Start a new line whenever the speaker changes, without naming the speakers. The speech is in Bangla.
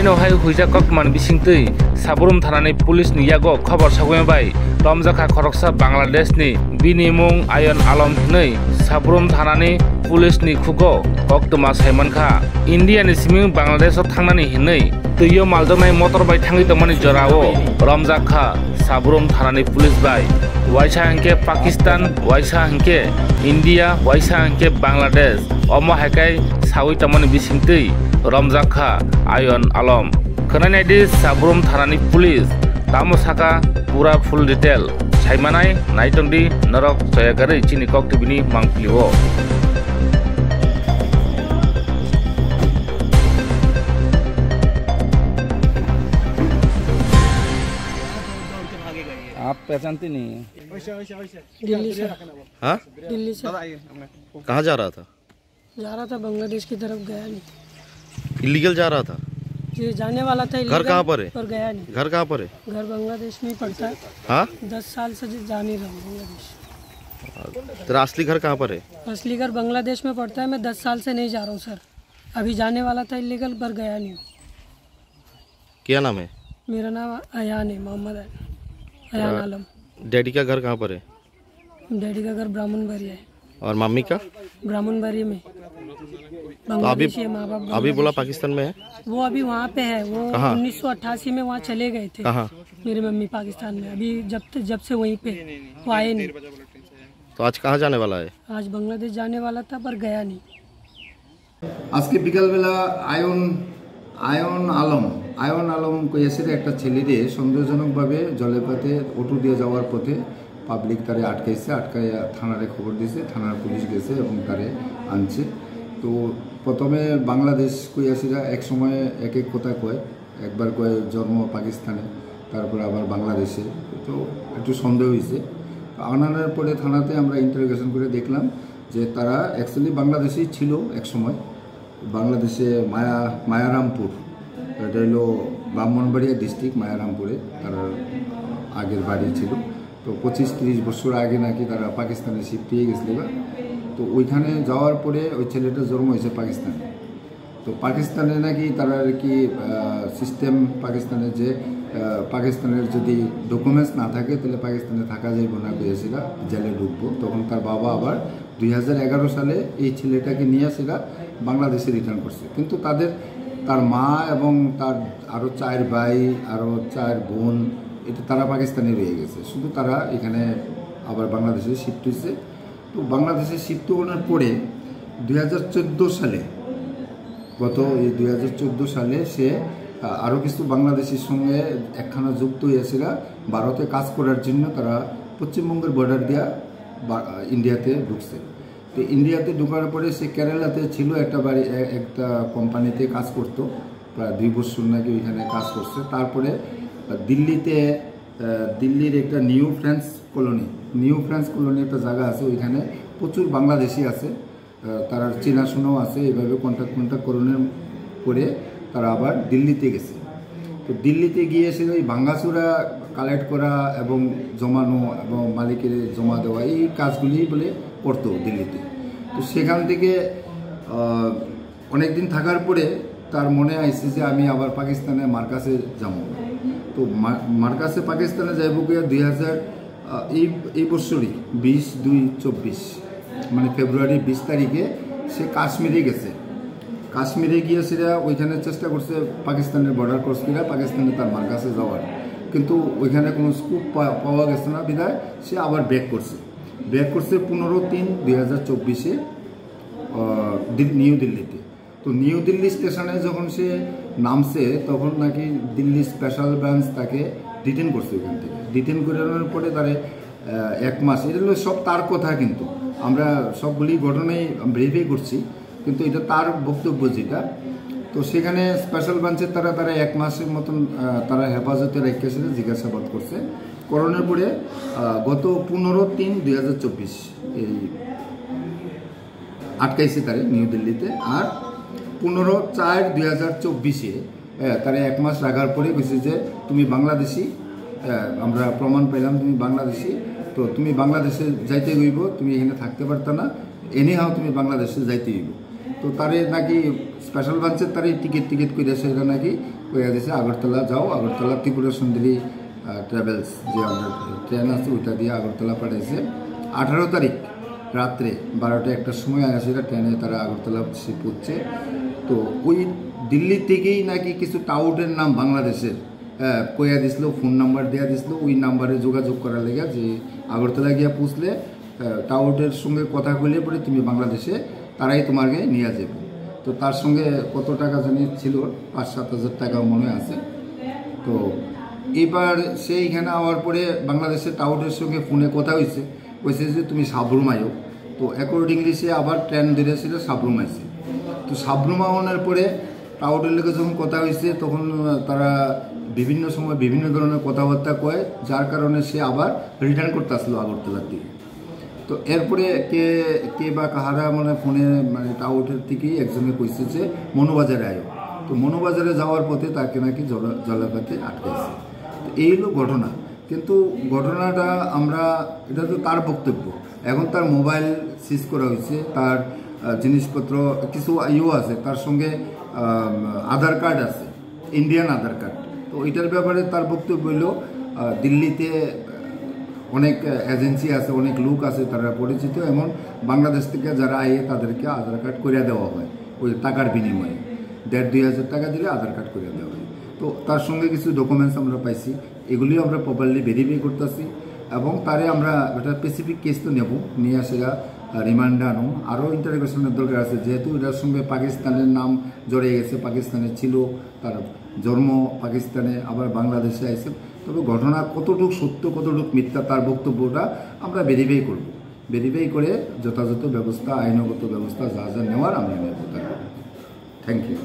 Aino hai huija kokman bisingtui Saburum thanani police ni yago khobor sagoi Romjaka khoroksa Bangladesh ni binimung Ayon Alom hinui Saburum thanani police ni khugo koktuma saimankha India ni siming Bangladesh o thangnani hinui tuyo maljaknai motor bai thangi tongmani jorao Romjaka Saburum thanani police bai waisa hangke Pakistan waisa hangke India waisa hangke Bangladesh omo hakai sawi tongmani bisingtui Romjaka Ayon Alom khanai di Saburum thanani police tamo saka pura full detail saimanai naitongdi narok soyagari chini koktubini mangpiliwo आप पहचानते नहीं हैं?
दिल्ली से।
हाँ?
दिल्ली से
कहाँ जा रहा था?
बांग्लादेश की तरफ गया नहीं।
इलीगल जा रहा था?
जी जाने वाला था।
घर कहाँ पर है?
पर गया नहीं।
घर कहाँ पर है?
घर बांग्लादेश में ही पड़ता है।
हाँ?
10 साल से जा नहीं रहा हूँ बांग्लादेश।
तेरा असली घर कहाँ पर है?
असली घर बांग्लादेश में पड़ता है। मैं 10 साल से नहीं जा रहा हूँ सर। अभी जाने वाला था इलीगल पर गया नहीं।
क्या नाम है?
मेरा नाम अयान है, मोहम्मद अयान आलम।
डैडी का घर कहाँ पर है?
डैडी का घर ब्राह्मणबाड़ी है।
और मम्मी का?
ब्राह्मणबाड़ी में।
तो अभी बोला पाकिस्तान में है?
वो अभी वहाँ पे है। वो 1988 में वहाँ चले गए थे।
कहाँ?
मेरी मम्मी पाकिस्तान में। अभी जब से वहीं पे वो आए नहीं।
तो आज कहाँ जाने वाला है?
आज बांग्लादेश जाने वाला था पर गया नहीं।
आज के बिकाल बेला আয়ন আলম কইয়াছে একটা ছেলে দিয়ে সন্দেহজনকভাবে জলেপথে অটো দিয়ে যাওয়ার পথে পাবলিক তারে আটকাইয়া থানারে খবর দিয়েছে। থানার পুলিশ গেছে এবং তারে আনছে। তো প্রথমে বাংলাদেশ কইয়াছিরা এক সময় এক কথা কয়, একবার কয় জন্ম পাকিস্তানে, তারপর আবার বাংলাদেশে। তো একটু সন্দেহ হয়েছে। আনানোর পরে থানাতে আমরা ইন্টারোগেশন করে দেখলাম যে তারা অ্যাকচুয়ালি বাংলাদেশেই ছিল এক সময়। বাংলাদেশে মায়ারামপুর, এটা হলো ব্রাহ্মণবাড়িয়া ডিস্ট্রিক্ট, মায়ারামপুরে তার আগের বাড়ি ছিল। তো 25-30 বছর আগে নাকি তারা পাকিস্তানে শিফট হয়ে গেছিল। তো ওইখানে যাওয়ার পরে ওই ছেলেটা জন্ম হয়েছে পাকিস্তানে। তো পাকিস্তানে নাকি তারা আর কি সিস্টেম পাকিস্তানের যে পাকিস্তানের যদি ডকুমেন্টস না থাকে তাহলে পাকিস্তানে থাকা যাইব না, পেয়েছিল জেলে ঢুকবো। তখন তার বাবা আবার 2011 সালে এই ছেলেটাকে নিয়ে সেটা বাংলাদেশে রিটার্ন করছে। কিন্তু তার মা এবং তার আরও 4 ভাই আরও 4 বোন এটা তারা পাকিস্তানে রয়ে গেছে। শুধু তারা এখানে আবার বাংলাদেশে শিফট হয়েছে। তো বাংলাদেশে শিফট হওয়ার পরে 2014 সালে এই 2014 সালে সে আরও কিছু বাংলাদেশের সঙ্গে একখানা যুক্ত হয়েছিল ভারতে কাজ করার জন্য। তারা পশ্চিমবঙ্গের বর্ডার দিয়া ইন্ডিয়াতে ঢুকছে। তো ইন্ডিয়াতে ঢোকার পরে সে কেরালাতে ছিল একটা কোম্পানিতে কাজ করতো, প্রায় 2 বছর নাকি ওইখানে কাজ করছে। তারপরে দিল্লির একটা নিউ ফ্রান্স কলোনি একটা জায়গা আছে, ওইখানে প্রচুর বাংলাদেশি আছে, তারা চেনাশোনাও আছে। এইভাবে কন্ট্যাক্ট করানোর পরে তারা আবার দিল্লিতে গেছে। তো দিল্লিতে গিয়ে এসে ওই ভাঙ্গাচুরা কালেক্ট করা এবং জমানো এবং মালিকের জমা দেওয়া এই কাজগুলি বলে করতো দিল্লিতে। তো সেখান থেকে অনেকদিন থাকার পরে তার মনে আইছে যে আমি আবার পাকিস্তানে মার্কাসে যাব। তো মার্কাসে পাকিস্তানে যাইব গিয়ে 2000 এই বছরই 20/2/24 মানে ফেব্রুয়ারি 20 তারিখে সে কাশ্মীরে গেছে। কাশ্মীরে গিয়ে সেটা ওইখানে চেষ্টা করছে পাকিস্তানের বর্ডার ক্রস করে পাকিস্তানে তার মার্কাসে যাওয়ার, কিন্তু ওইখানে কোনো স্কোপ পাওয়া গেছে না বিধায় সে আবার ব্যাক করছে 15/3/2024 নিউ দিল্লিতে। তো নিউ দিল্লি স্টেশনে যখন সে নামছে তখন নাকি দিল্লি স্পেশাল ব্রাঞ্চ তাকে ডিটেন করছে। ওইখান থেকে ডিটেন করানোর পরে তারে 1 মাস, এটা হলো সব তার কথা, কিন্তু আমরা সবগুলি ঘটনাই ভেরিফাই করছি, কিন্তু এটা তার বক্তব্য যেটা। তো সেখানে স্পেশাল ব্রাঞ্চের তারা 1 মাসের মতন তারা হেফাজতে রেখেছিল, জিজ্ঞাসাবাদ করছে। করোনার পরে গত 15/3/2024 এই আটকাইছে তারে নিউ দিল্লিতে। আর 15/4/2024 তারা 1 মাস রাখার পরে বলছে যে তুমি বাংলাদেশি, আমরা প্রমাণ পেলাম তুমি বাংলাদেশি, তো তুমি বাংলাদেশে যাইতে হইব, তুমি এখানে থাকতে পারত না, এনি হাও তুমি বাংলাদেশে যাইতে হইব। তো তারে নাকি স্পেশাল ব্রাঞ্চের তারে টিকিট করে সেটা নাকি কইয়া দিয়েছে আগরতলা যাও, আগরতলা ত্রিপুরা সুন্দরী ট্রাভেলস যে আমাদের ট্রেন আছে ওইটা দিয়ে আগরতলা পাঠাইছে। 18 তারিখ রাত্রে 12টা 1টার সময় সেটা ট্রেনে তারা আগরতলা সে পড়ছে। তো ওই দিল্লি থেকেই নাকি কিছু টাউটের নাম বাংলাদেশের কইয়া দিছিল, ফোন নাম্বার দেওয়া দিছিল, ওই নাম্বারে যোগাযোগ করার লেগে যে আগরতলা গিয়া পুষলে টাউটের সঙ্গে কথা কইলে পরে তুমি বাংলাদেশে তারাই তোমাকে নিয়ে যাবে। তো তার সঙ্গে কত টাকা জানি ছিল, 5-7 হাজার টাকা মনে আছে। তো এবার সেইখানে আওয়ার পরে বাংলাদেশের টাউটের সঙ্গে ফোনে কথা হয়েছে যে তুমি সাবরুম আয়ো। তো অ্যাকর্ডিংলি সে আবার ট্রেন ধরেছিল, সাবরুম আইছে। তো সাবরুম আওয়ানোর পরে টাউটের লোকের যখন কথা হয়েছে তখন তারা বিভিন্ন সময় বিভিন্ন ধরনের কথাবার্তা কয়, যার কারণে সে আবার রিটার্ন করতে আসলো আগরতলার দিকে। তো এরপরে কে বা কাহারা মানে ফোনে মানে টাউটের থেকেই একজনে কইছে যে মনোবাজারে আয়ো। তো মনোবাজারে যাওয়ার পথে তাকে নাকি জলাপাতে আটকেছে। তো এই হলো ঘটনা। কিন্তু ঘটনাটা আমরা এটা তো তার বক্তব্য, এখন তার মোবাইল সিজ করা হয়েছে, তার জিনিসপত্র কিছু আছে, তার সঙ্গে আধার কার্ড আছে, ইন্ডিয়ান আধার কার্ড। তো এটার ব্যাপারে তার বক্তব্য হইল দিল্লিতে অনেক এজেন্সি আছে, অনেক লোক আছে, তারা পরিচিত, এমন বাংলাদেশ থেকে যারা আইয়ে তাদেরকে আধার কার্ড করিয়া দেওয়া হয় ওই টাকার বিনিময়ে। 1,500-2 হাজার টাকা দিলে আধার কার্ড করিয়া দেওয়া হয়। তো তার সঙ্গে কিছু ডকুমেন্টস আমরা পাইছি, এগুলিও আমরা প্রপারলি ভেরিফাই করতেছি এবং তারে আমরা একটা স্পেসিফিক কেস তো নেব, নিয়ে আসেরা রিমান্ডে আনো। আরও ইন্টারোগেশনের দরকার আছে, যেহেতু এটার সঙ্গে পাকিস্তানের নাম জড়িয়ে গেছে, পাকিস্তানে ছিল, তার জন্ম পাকিস্তানে, আবার বাংলাদেশে আইছে। তবে ঘটনা কতটুকু সত্য কতটুকু মিথ্যা তার বক্তব্যটা আমরা ভেরিফাই করব, ভেরিফাই করে যথাযথ ব্যবস্থা, আইনগত ব্যবস্থা যা যা নেওয়ার আমরা নেব। Thank you.